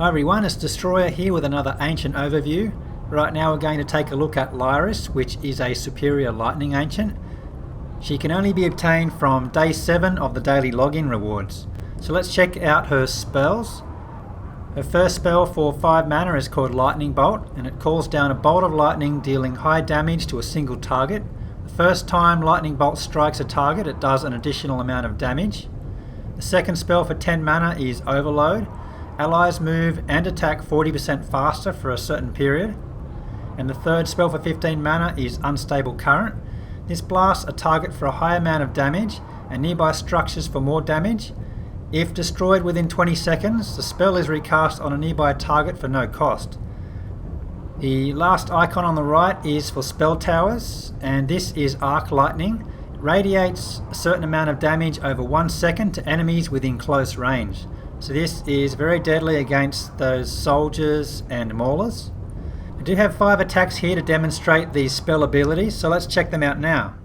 Hi everyone, it's Destroyer here with another Ancient overview. Right now we're going to take a look at Lyris, which is a superior lightning ancient. She can only be obtained from day 7 of the daily login rewards. So let's check out her spells. Her first spell for 5 mana is called Lightning Bolt, and it calls down a bolt of lightning dealing high damage to a single target. The first time Lightning Bolt strikes a target, it does an additional amount of damage. The second spell for 10 mana is Overload. Allies move and attack 40% faster for a certain period. And the third spell for 15 mana is Unstable Current. This blasts a target for a high amount of damage and nearby structures for more damage. If destroyed within 20 seconds, the spell is recast on a nearby target for no cost. The last icon on the right is for spell towers, and this is Arc Lightning. It radiates a certain amount of damage over 1 second to enemies within close range. So this is very deadly against those soldiers and maulers. I do have 5 attacks here to demonstrate these spell abilities, so let's check them out now.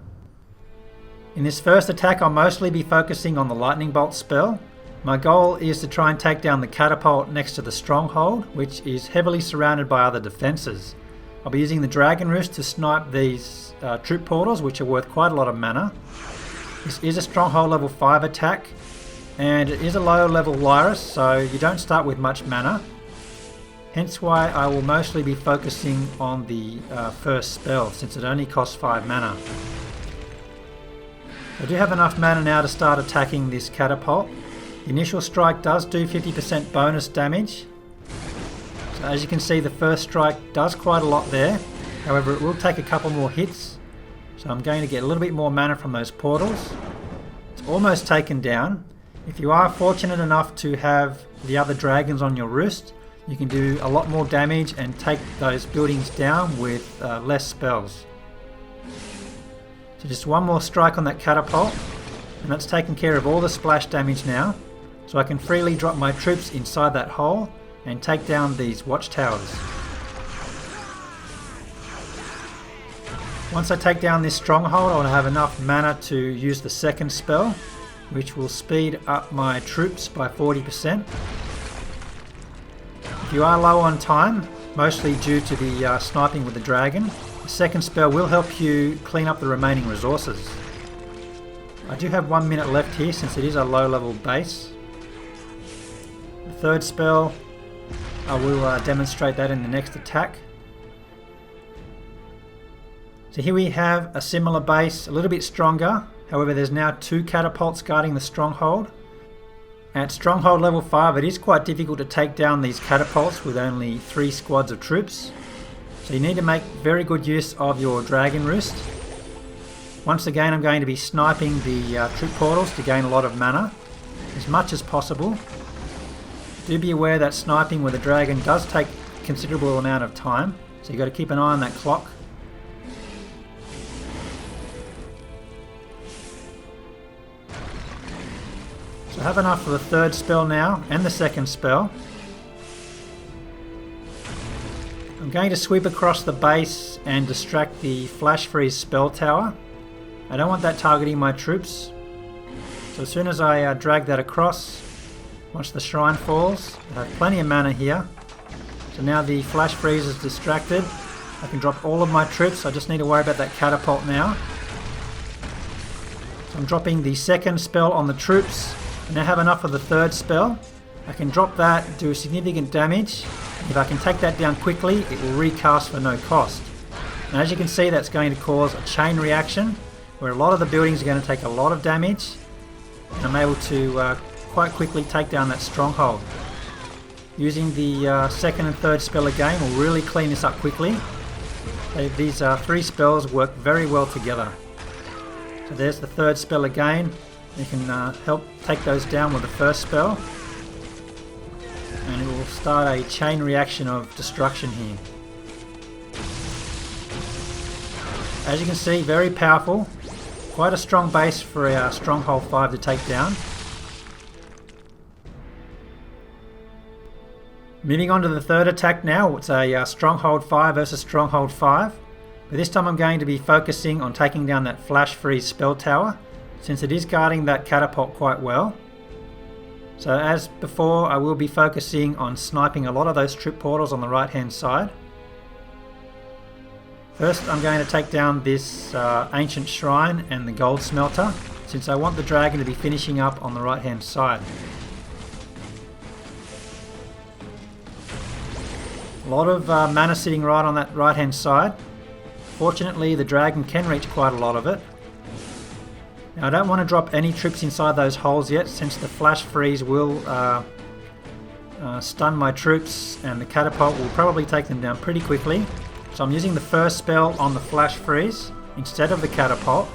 In this first attack I'll mostly be focusing on the Lightning Bolt spell. My goal is to try and take down the catapult next to the stronghold, which is heavily surrounded by other defences. I'll be using the Dragon Roost to snipe these troop portals, which are worth quite a lot of mana. This is a stronghold level 5 attack, and it is a low level Lyris, so you don't start with much mana. Hence why I will mostly be focusing on the first spell, since it only costs 5 mana. I do have enough mana now to start attacking this catapult. The initial strike does do 50% bonus damage. So as you can see, the first strike does quite a lot there. However, it will take a couple more hits. So I'm going to get a little bit more mana from those portals. It's almost taken down. If you are fortunate enough to have the other dragons on your roost, you can do a lot more damage and take those buildings down with less spells. So just one more strike on that catapult, and that's taken care of all the splash damage now. So I can freely drop my troops inside that hole and take down these watchtowers. Once I take down this stronghold, I'll have enough mana to use the second spell, which will speed up my troops by 40%. If you are low on time, mostly due to the sniping with the dragon, the second spell will help you clean up the remaining resources. I do have 1 minute left here since it is a low level base. The third spell, I will demonstrate that in the next attack. So here we have a similar base, a little bit stronger. However, there's now 2 catapults guarding the stronghold. At stronghold level 5, it is quite difficult to take down these catapults with only 3 squads of troops. So you need to make very good use of your Dragon Roost. Once again, I'm going to be sniping the troop portals to gain a lot of mana, as much as possible. Do be aware that sniping with a dragon does take a considerable amount of time, so you've got to keep an eye on that clock. So I have enough for the third spell now, and the second spell. I'm going to sweep across the base and distract the Flash Freeze spell tower. I don't want that targeting my troops. So as soon as I drag that across, once the shrine falls, I have plenty of mana here. So now the Flash Freeze is distracted. I can drop all of my troops, I just need to worry about that catapult now. So I'm dropping the second spell on the troops. I now have enough of the third spell. I can drop that, do significant damage. If I can take that down quickly, it will recast for no cost. And as you can see, that's going to cause a chain reaction, where a lot of the buildings are going to take a lot of damage. And I'm able to quite quickly take down that stronghold. Using the second and third spell again will really clean this up quickly. These 3 spells work very well together. So there's the third spell again. You can help take those down with the first spell, and it will start a chain reaction of destruction here. As you can see, very powerful, quite a strong base for our Stronghold 5 to take down. Moving on to the third attack now, it's a Stronghold 5 versus Stronghold 5. But this time I'm going to be focusing on taking down that Flash Freeze spell tower, since it is guarding that catapult quite well. So as before, I will be focusing on sniping a lot of those trip portals on the right hand side. First I'm going to take down this ancient shrine and the gold smelter, since I want the dragon to be finishing up on the right hand side. A lot of mana sitting right on that right hand side. Fortunately the dragon can reach quite a lot of it. Now I don't want to drop any troops inside those holes yet, since the flash freeze will stun my troops and the catapult will probably take them down pretty quickly. So I'm using the first spell on the flash freeze instead of the catapult.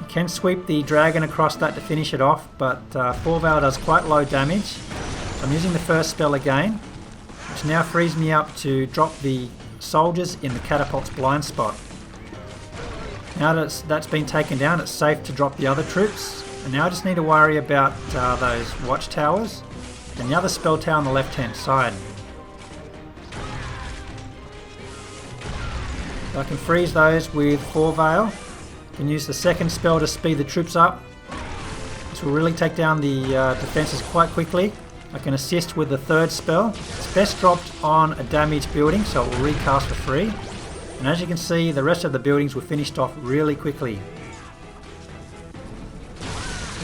You can sweep the dragon across that to finish it off, but 4-Veil does quite low damage. So I'm using the first spell again, which now frees me up to drop the soldiers in the catapult's blind spot. Now that that's been taken down, it's safe to drop the other troops, and now I just need to worry about those watchtowers and the other spell tower on the left hand side. So I can freeze those with 4-Veil. Can use the second spell to speed the troops up. This will really take down the defences quite quickly. I can assist with the third spell. It's best dropped on a damaged building, so it will recast for free. And as you can see, the rest of the buildings were finished off really quickly.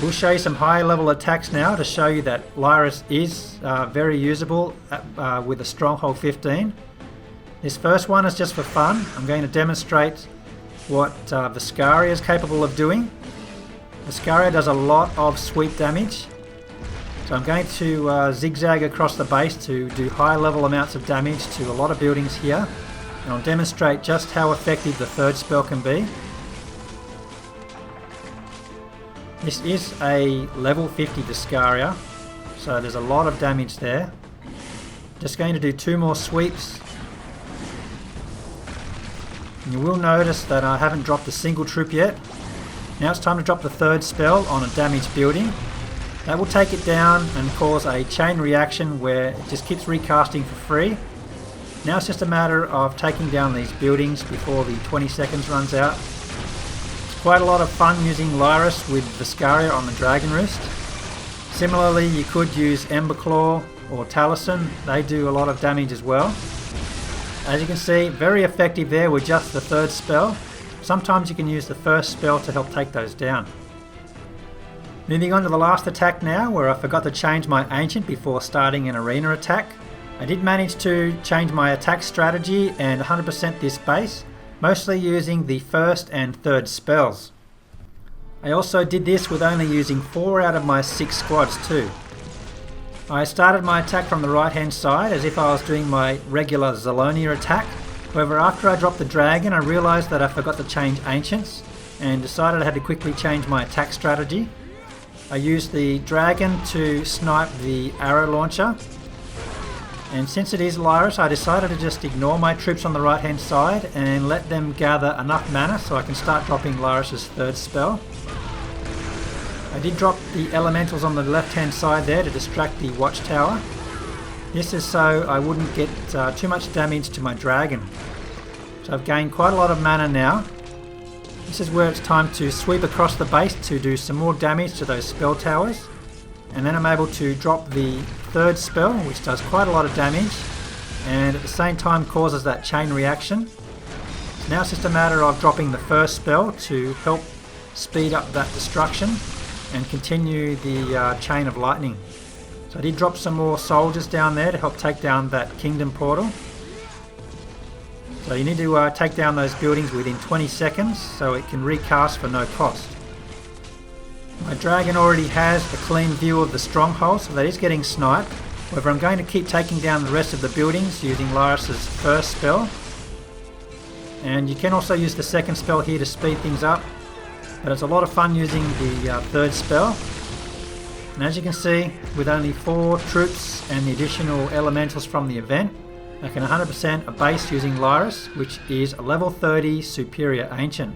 We'll show you some high level attacks now to show you that Lyris is very usable with a Stronghold 15. This first one is just for fun. I'm going to demonstrate what Viscaria is capable of doing. Viscaria does a lot of sweep damage. So I'm going to zigzag across the base to do high level amounts of damage to a lot of buildings here. And I'll demonstrate just how effective the third spell can be. This is a level 50 Viscaria, so there's a lot of damage there. Just going to do 2 more sweeps. And you will notice that I haven't dropped a single troop yet. Now it's time to drop the third spell on a damaged building. That will take it down and cause a chain reaction where it just keeps recasting for free. Now it's just a matter of taking down these buildings before the 20 seconds runs out. It's quite a lot of fun using Lyris with Viscaria on the Dragon Roost. Similarly, you could use Emberclaw or Taliesin. They do a lot of damage as well. As you can see, very effective there with just the third spell. Sometimes you can use the first spell to help take those down. Moving on to the last attack now, where I forgot to change my Ancient before starting an arena attack. I did manage to change my attack strategy and 100% this base, mostly using the first and third spells. I also did this with only using 4 out of my 6 squads too. I started my attack from the right hand side as if I was doing my regular Zalonia attack. However, after I dropped the dragon, I realised that I forgot to change Ancients and decided I had to quickly change my attack strategy. I used the dragon to snipe the arrow launcher, and since it is Lyris, I decided to just ignore my troops on the right hand side and let them gather enough mana so I can start dropping Lyris' third spell. I did drop the elementals on the left hand side there to distract the watchtower. This is so I wouldn't get too much damage to my dragon. So I've gained quite a lot of mana now. This is where it's time to sweep across the base to do some more damage to those spell towers. And then I'm able to drop the third spell, which does quite a lot of damage and at the same time causes that chain reaction. So now it's just a matter of dropping the first spell to help speed up that destruction and continue the chain of lightning. So I did drop some more soldiers down there to help take down that kingdom portal. So you need to take down those buildings within 20 seconds so it can recast for no cost. My dragon already has a clean view of the stronghold, so that is getting sniped. However, I'm going to keep taking down the rest of the buildings using Lyris' first spell. And you can also use the second spell here to speed things up, but it's a lot of fun using the third spell. And as you can see, with only 4 troops and the additional elementals from the event, I can 100% a base using Lyris, which is a level 30 superior ancient.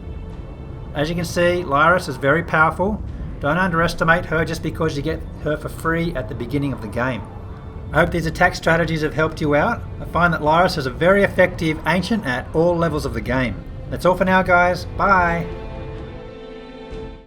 As you can see, Lyris is very powerful. Don't underestimate her just because you get her for free at the beginning of the game. I hope these attack strategies have helped you out. I find that Lyris is a very effective ancient at all levels of the game. That's all for now, guys. Bye!